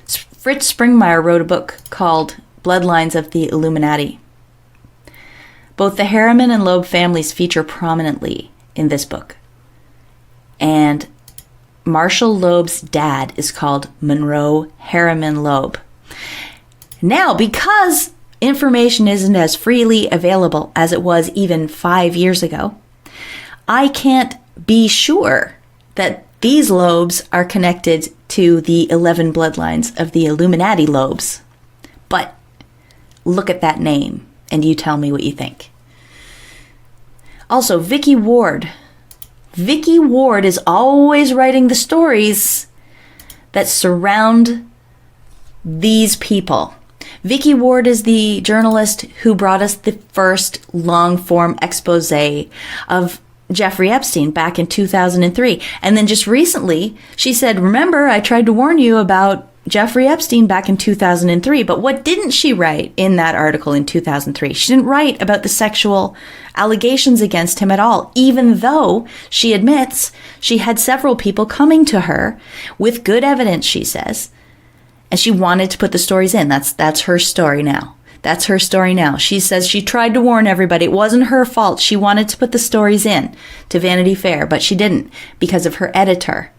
Fritz Springmeier wrote a book called Bloodlines of the Illuminati. Both the Harriman and Loeb families feature prominently in this book. And Marshall Loeb's dad is called Monroe Harriman Loeb. Now, because information isn't as freely available as it was even 5 years ago, I can't be sure that these Loebs are connected to the 11 bloodlines of the Illuminati Loebs. But look at that name and you tell me what you think. Also, Vicky Ward. Vicky Ward is always writing the stories that surround these people. Vicky Ward is the journalist who brought us the first long-form expose of Jeffrey Epstein back in 2003. And then just recently, she said, remember, I tried to warn you about Jeffrey Epstein back in 2003. But what didn't she write in that article in 2003? She didn't write about the sexual allegations against him at all, even though she admits she had several people coming to her with good evidence, she says. And she wanted to put the stories in. That's her story now. That's her story now. She says she tried to warn everybody. It wasn't her fault. She wanted to put the stories in to Vanity Fair, but she didn't because of her editor.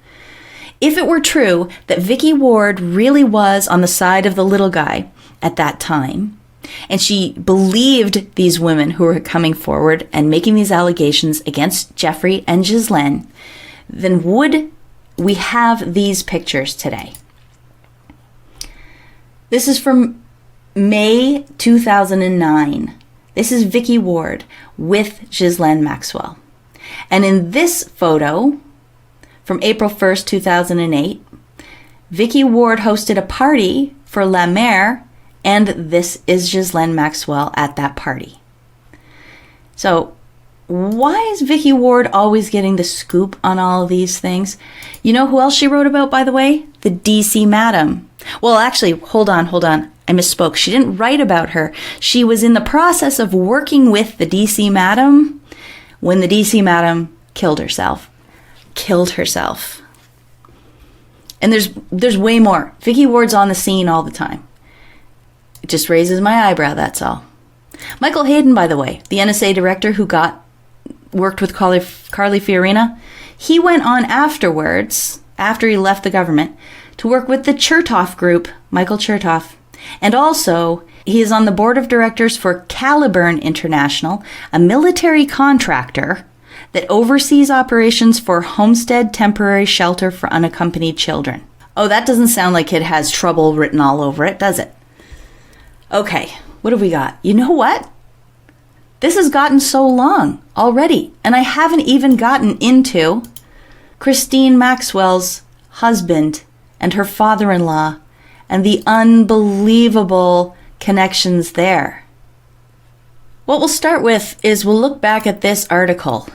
If it were true that Vicky Ward really was on the side of the little guy at that time, and she believed these women who were coming forward and making these allegations against Jeffrey and Ghislaine, then would we have these pictures today? This is from May 2009. This is Vicky Ward with Ghislaine Maxwell. And in this photo from April 1st, 2008, Vicky Ward hosted a party for La Mer, and this is Ghislaine Maxwell at that party. So why is Vicky Ward always getting the scoop on all of these things? You know who else she wrote about, by the way? The DC Madam. Well, actually, hold on. I misspoke. She didn't write about her. She was in the process of working with the DC Madam when the DC Madam killed herself. And there's way more. Vicky Ward's on the scene all the time. It just raises my eyebrow, that's all. Michael Hayden, by the way, the NSA director who worked with Carly Fiorina, he went on afterwards, after he left the government, to work with the Chertoff Group, Michael Chertoff. And also, he is on the board of directors for Caliburn International, a military contractor that oversees operations for Homestead Temporary Shelter for Unaccompanied Children. Oh, that doesn't sound like it has trouble written all over it, does it? Okay, what have we got? You know what? This has gotten so long already, and I haven't even gotten into Christine Maxwell's husband and her father-in-law and the unbelievable connections there. What we'll start with is we'll look back at this article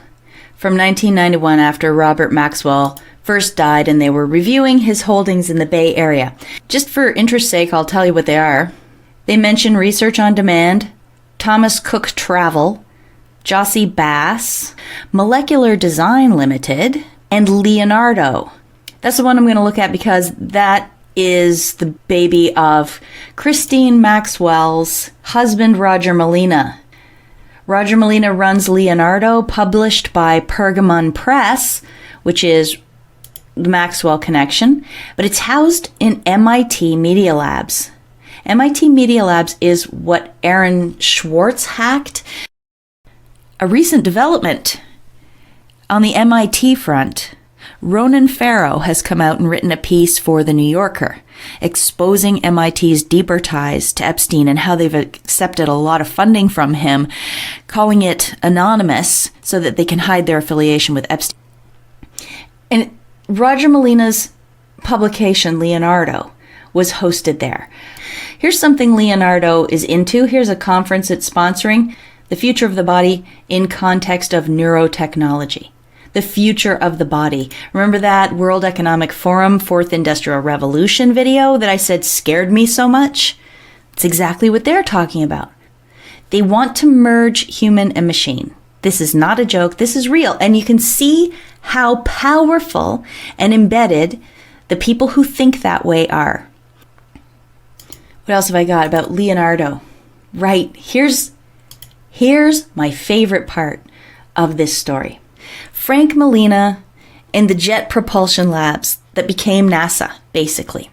from 1991 after Robert Maxwell first died and they were reviewing his holdings in the Bay Area. Just for interest's sake, I'll tell you what they are. They mention Research on Demand, Thomas Cook Travel, Jossie Bass, Molecular Design Limited, and Leonardo. That's the one I'm going to look at because that is the baby of Christine Maxwell's husband, Roger Molina. Roger Molina runs Leonardo, published by Pergamon Press, which is the Maxwell connection, but it's housed in MIT Media Labs. MIT Media Labs is what Aaron Swartz hacked. A recent development on the MIT front, Ronan Farrow has come out and written a piece for The New Yorker, exposing MIT's deeper ties to Epstein and how they've accepted a lot of funding from him, calling it anonymous so that they can hide their affiliation with Epstein. And Roger Molina's publication, Leonardo, was hosted there. Here's something Leonardo is into. Here's a conference it's sponsoring, The Future of the Body in Context of Neurotechnology. The future of the body. Remember that World Economic Forum, Fourth Industrial Revolution video that I said scared me so much? It's exactly what they're talking about. They want to merge human and machine. This is not a joke. This is real. And you can see how powerful and embedded the people who think that way are. What else have I got about Leonardo? Right, here's my favorite part of this story. Frank Molina and the Jet Propulsion Labs that became NASA, basically.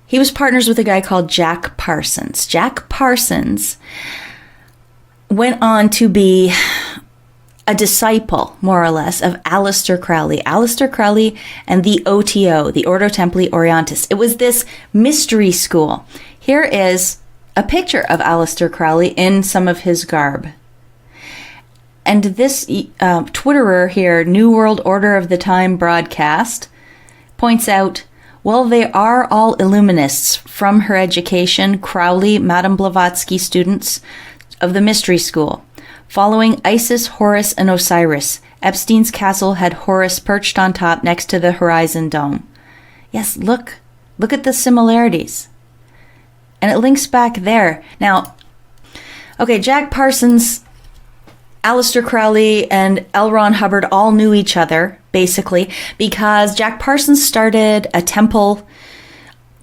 He was partners with a guy called Jack Parsons. Jack Parsons went on to be a disciple, more or less, of Aleister Crowley. Aleister Crowley and the OTO, the Ordo Templi Orientis. It was this mystery school. Here is a picture of Aleister Crowley in some of his garb. And this Twitterer here, New World Order of the Time broadcast, points out, well, they are all Illuminists from her education, Crowley, Madame Blavatsky students of the mystery school. Following Isis, Horus, and Osiris, Epstein's castle had Horus perched on top next to the Horizon Dome. Yes, look at the similarities. And it links back there. Now, okay, Jack Parsons, Aleister Crowley, and L. Ron Hubbard all knew each other, basically, because Jack Parsons started a temple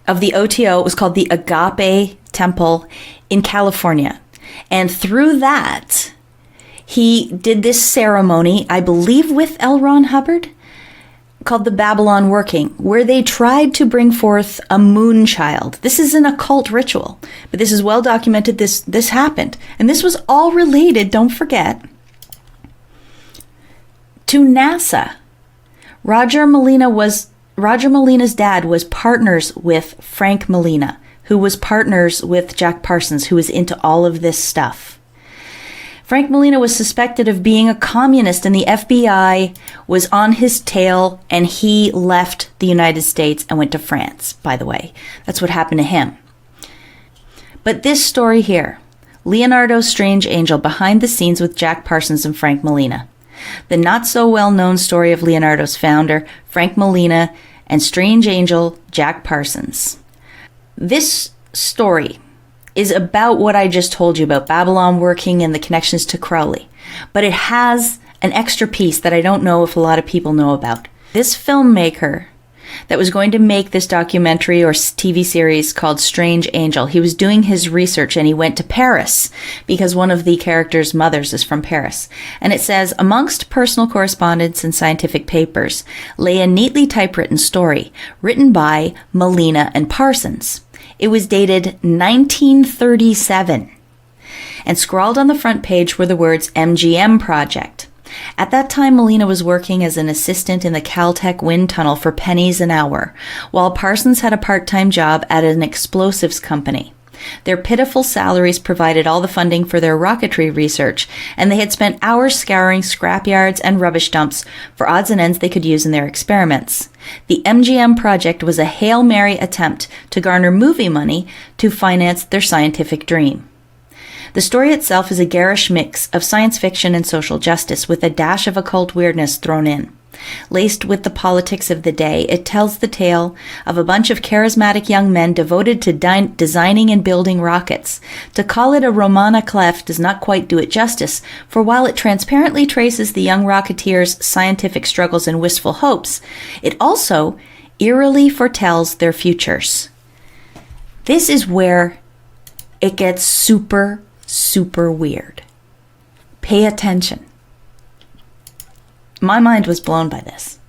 of the OTO. It was called the Agape Temple in California. And through that, he did this ceremony, I believe with L. Ron Hubbard, called the Babylon Working, where they tried to bring forth a moon child. This is an occult ritual, but this is well documented. This happened. And this was all related, don't forget, to NASA. Roger Molina's dad was partners with Frank Molina, who was partners with Jack Parsons, who was into all of this stuff. Frank Molina was suspected of being a communist, and the FBI was on his tail, and he left the United States and went to France, by the way. That's what happened to him. But this story here, Leonardo's Strange Angel, behind the scenes with Jack Parsons and Frank Molina. The not-so-well-known story of Leonardo's founder, Frank Molina, and Strange Angel, Jack Parsons. This story is about what I just told you about Babylon Working and the connections to Crowley. But it has an extra piece that I don't know if a lot of people know about. This filmmaker that was going to make this documentary or TV series called Strange Angel, he was doing his research and he went to Paris because one of the characters' mothers is from Paris. And it says, amongst personal correspondence and scientific papers lay a neatly typewritten story written by Molina and Parsons. It was dated 1937, and scrawled on the front page were the words MGM Project. At that time, Molina was working as an assistant in the Caltech wind tunnel for pennies an hour, while Parsons had a part-time job at an explosives company. Their pitiful salaries provided all the funding for their rocketry research, and they had spent hours scouring scrapyards and rubbish dumps for odds and ends they could use in their experiments. The MGM project was a Hail Mary attempt to garner movie money to finance their scientific dream. The story itself is a garish mix of science fiction and social justice with a dash of occult weirdness thrown in. Laced with the politics of the day, it tells the tale of a bunch of charismatic young men devoted to designing and building rockets. To call it a roman à clef does not quite do it justice, for while it transparently traces the young rocketeers' scientific struggles and wistful hopes, it also eerily foretells their futures. This is where it gets super, super weird. Pay attention. My mind was blown by this.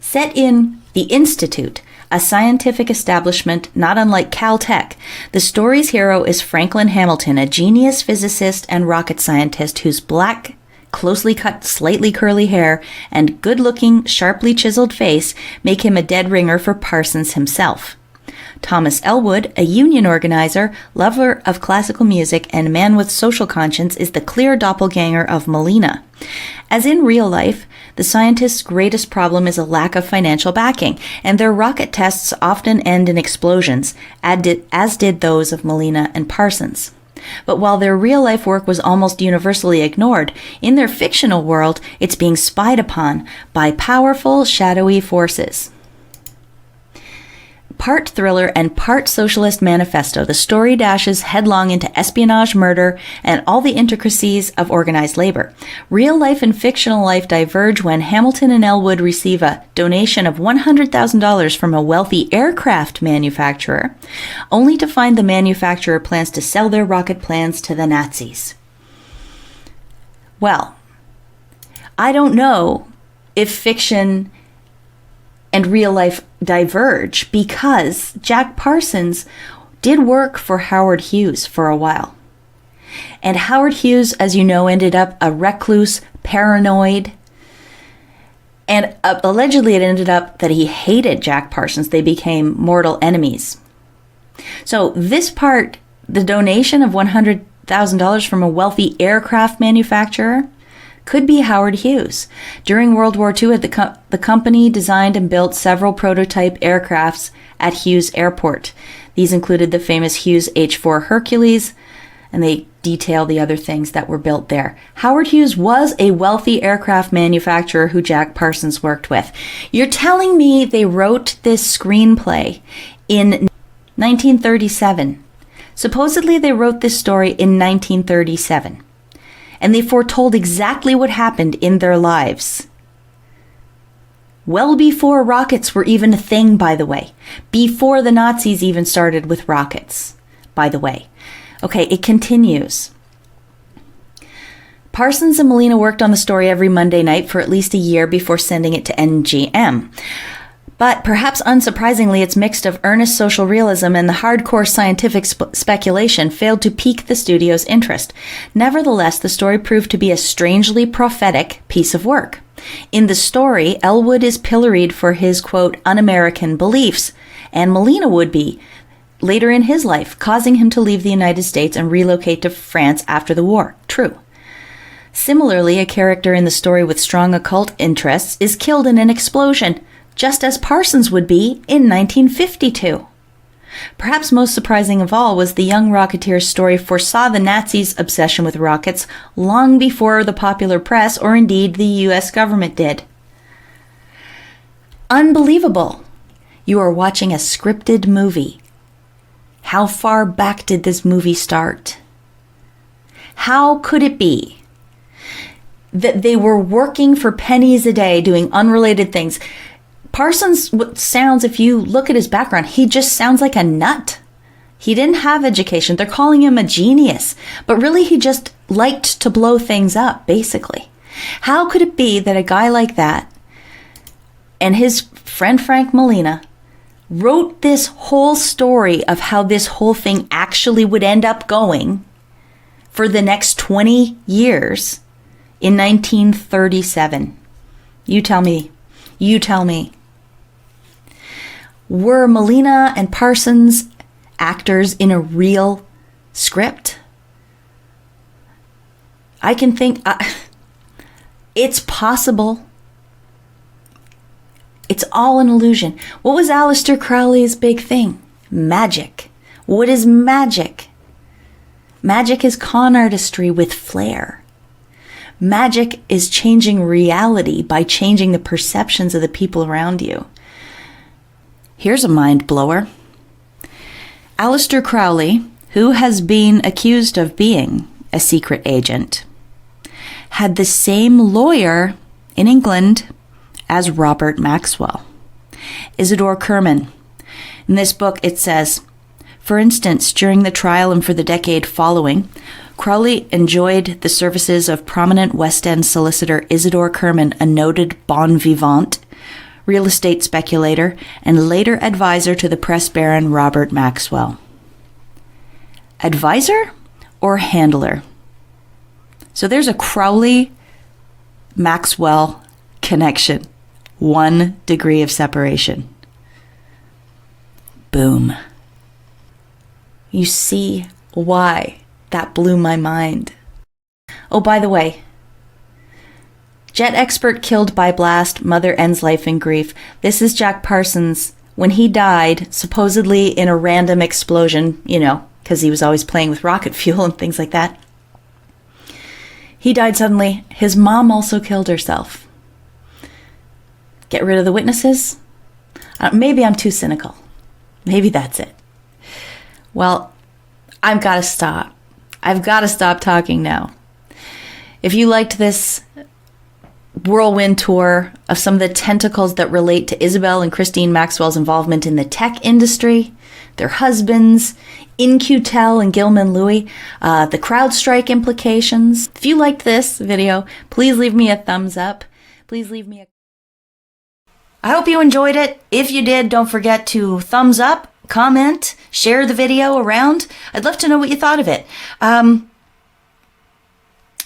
Set in the Institute, a scientific establishment not unlike Caltech, the story's hero is Franklin Hamilton, a genius physicist and rocket scientist whose black, closely cut, slightly curly hair and good-looking, sharply chiseled face make him a dead ringer for Parsons himself. Thomas Elwood, a union organizer, lover of classical music, and man with social conscience, is the clear doppelganger of Molina. As in real life, the scientists' greatest problem is a lack of financial backing, and their rocket tests often end in explosions, as did those of Molina and Parsons. But while their real-life work was almost universally ignored, in their fictional world, it's being spied upon by powerful, shadowy forces. Part thriller and part socialist manifesto, the story dashes headlong into espionage, murder, and all the intricacies of organized labor. Real life and fictional life diverge when Hamilton and Elwood receive a donation of $100,000 from a wealthy aircraft manufacturer, only to find the manufacturer plans to sell their rocket plans to the Nazis. Well, I don't know if fiction and real life diverge, because Jack Parsons did work for Howard Hughes for a while. And Howard Hughes, as you know, ended up a recluse, paranoid, and allegedly it ended up that he hated Jack Parsons. They became mortal enemies. So this part, the donation of $100,000 from a wealthy aircraft manufacturer, could be Howard Hughes. During World War II, the company designed and built several prototype aircrafts at Hughes Airport. These included the famous Hughes H-4 Hercules, And they detail the other things that were built there. Howard Hughes was a wealthy aircraft manufacturer who Jack Parsons worked with. You're telling me they wrote this screenplay in 1937. Supposedly they wrote this story in 1937. And they foretold exactly what happened in their lives. Well before rockets were even a thing, by the way. Before the Nazis even started with rockets, by the way. Okay, it continues. Parsons and Molina worked on the story every Monday night for at least a year before sending it to NGM. But perhaps unsurprisingly, its mix of earnest social realism and the hardcore scientific speculation failed to pique the studio's interest. Nevertheless, the story proved to be a strangely prophetic piece of work. In the story, Elwood is pilloried for his, quote, un-American beliefs, and Molina would be later in his life, causing him to leave the United States and relocate to France after the war. True. Similarly, a character in the story with strong occult interests is killed in an explosion, just as Parsons would be in 1952. Perhaps most surprising of all was the young rocketeer's story foresaw the Nazis' obsession with rockets long before the popular press or indeed the U.S. government did. Unbelievable. You are watching a scripted movie. How far back did this movie start? How could it be that they were working for pennies a day doing unrelated things? Parsons sounds, if you look at his background, he just sounds like a nut. He didn't have education. They're calling him a genius, but really he just liked to blow things up, basically. How could it be that a guy like that and his friend Frank Molina wrote this whole story of how this whole thing actually would end up going for the next 20 years in 1937? You tell me. You tell me. Were Molina and Parsons actors in a real script? I can think... it's possible. It's all an illusion. What was Aleister Crowley's big thing? Magic. What is magic? Magic is con artistry with flair. Magic is changing reality by changing the perceptions of the people around you. Here's a mind blower. Aleister Crowley, who has been accused of being a secret agent, had the same lawyer in England as Robert Maxwell, Isidore Kerman. In this book, it says, for instance, during the trial and for the decade following, Crowley enjoyed the services of prominent West End solicitor Isidore Kerman, a noted bon vivant, real estate speculator, and later advisor to the press baron Robert Maxwell. Advisor or handler? So there's a Crowley-Maxwell connection. 1 degree of separation. Boom. You see why that blew my mind. Oh, by the way, jet expert killed by blast, mother ends life in grief. This is Jack Parsons when he died, supposedly in a random explosion, you know, because he was always playing with rocket fuel and things like that. He died suddenly. His mom also killed herself. Get rid of the witnesses? Maybe I'm too cynical. Maybe that's it. Well, I've got to stop. I've got to stop talking now. If you liked this whirlwind tour of some of the tentacles that relate to Isabel and Christine Maxwell's involvement in the tech industry, their husbands, In-Q-Tel and Gilman Louis, the CrowdStrike implications. If you liked this video, please leave me a thumbs up. Please leave me a... I hope you enjoyed it. If you did, don't forget to thumbs up, comment, share the video around. I'd love to know what you thought of it. I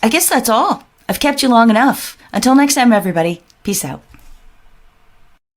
guess that's all. I've kept you long enough. Until next time, everybody. Peace out.